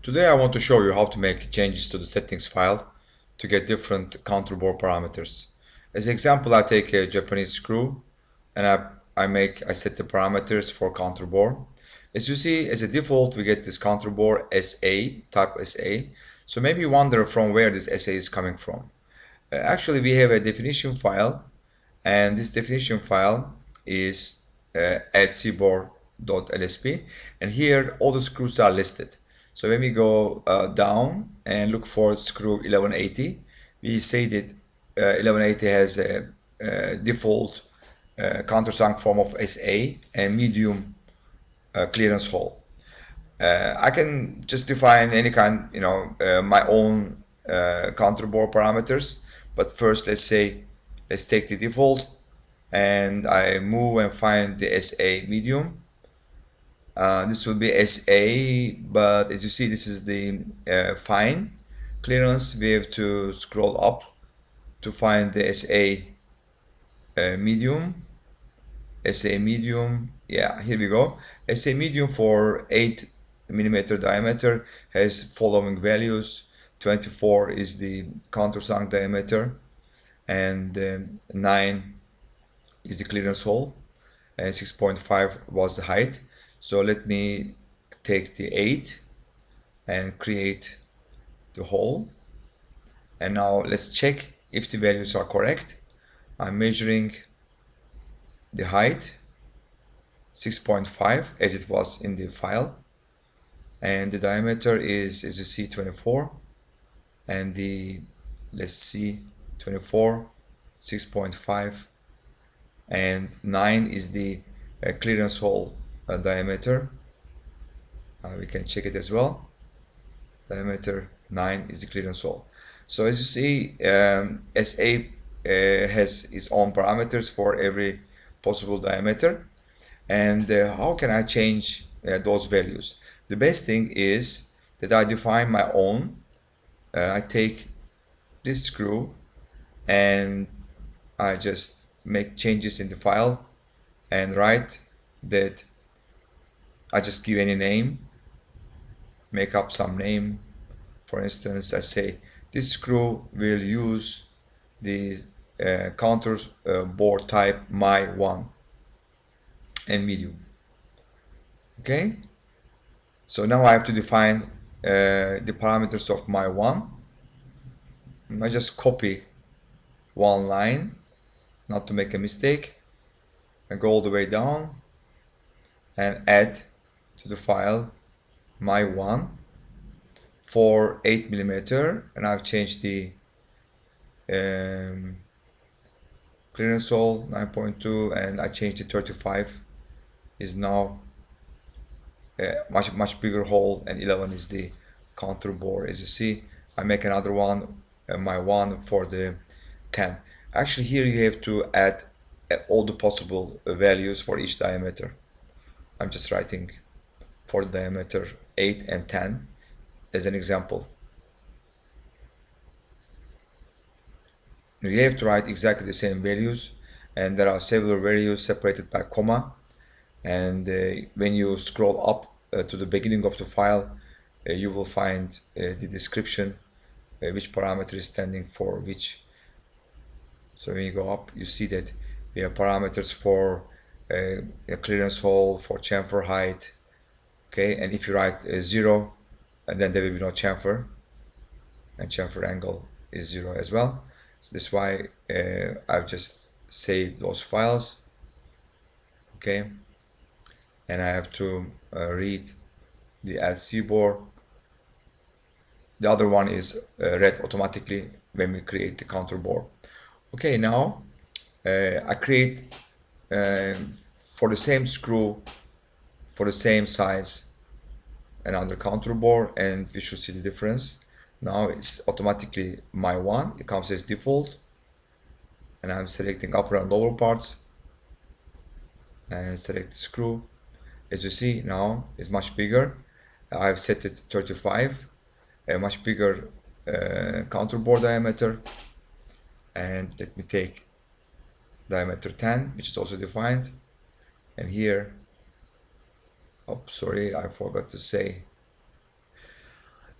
Today I want to show you how to make changes to the settings file to get different Counterbore parameters. As an example, I take a Japanese screw and I set the parameters for Counterbore. As you see, as a default, we get this Counterbore SA, type SA. So maybe you wonder from where this SA is coming from. Actually, we have a definition file, and this definition file is counterbore.lsp, and here all the screws are listed. So when we go down and look for screw 1180, we say that 1180 has a default countersunk form of SA and medium clearance hole. I can just define any kind, my own Counterbore parameters. But first, let's take the default, and I move and find the SA medium. This will be SA, but as you see, this is the fine clearance. We have to scroll up to find the SA medium. SA medium, yeah, here we go. SA medium for 8 millimeter diameter has following values. 24 is the countersunk diameter, and 9 is the clearance hole, and 6.5 was the height. So let me take the 8 and create the hole, and now let's check if the values are correct. I'm measuring the height 6.5 as it was in the file, and the diameter is, as you see, 24, and let's see, 24, 6.5, and 9 is the clearance hole diameter. We can check it as well. Diameter 9 is the clearance hole. So as you see, SA has its own parameters for every possible diameter. And how can I change those values? The best thing is that I define my own. I take this screw and I just make changes in the file and write that I just give any name, make up some name. For instance, I say this screw will use the Counterbore type my1 and medium. Okay, so now I have to define the parameters of my1. I just copy one line not to make a mistake, and go all the way down and add to the file my1 for 8 millimeter, and I've changed the clearance hole 9.2, and I changed the 35 is now a much bigger hole, and 11 is the Counterbore. As you see, I make another one, my1 for the 10. Actually, here you have to add all the possible values for each diameter. I'm just writing for the diameter 8 and 10 as an example. You have to write exactly the same values, and there are several values separated by comma. And when you scroll up to the beginning of the file, you will find the description, which parameter is standing for which. So when you go up, you see that we have parameters for a clearance hole, for chamfer height. Okay, and if you write 0, and then there will be no chamfer, and chamfer angle is 0 as well. So that's why I've just saved those files. Okay, and I have to read the Counterbore. The other one is read automatically when we create the Counterbore. Okay, now I create for the same screw, for the same size, another Counterbore, and we should see the difference. Now it's automatically my1, it comes as default, and I'm selecting upper and lower parts and select the screw. As you see, now it's much bigger. I've set it 35, a much bigger Counterbore diameter, and let me take diameter 10, which is also defined, and here, oh sorry, I forgot to say,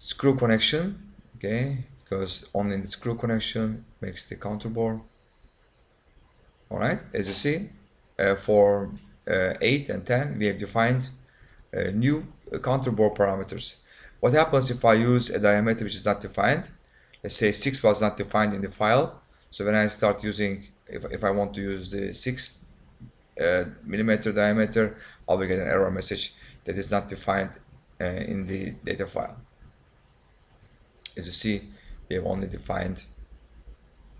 screw connection, okay, because only the screw connection makes the counterbore. All right, as you see, for 8 and 10 we have defined new counterbore parameters. What happens if I use a diameter which is not defined? Let's say 6 was not defined in the file, so when I start using, if I want to use the 6 millimeter diameter, I will get an error message that is not defined in the data file. As you see, we have only defined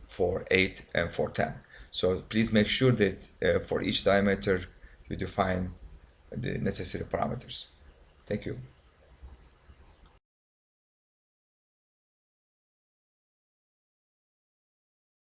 for 8 and for 10. So please make sure that for each diameter you define the necessary parameters. Thank you.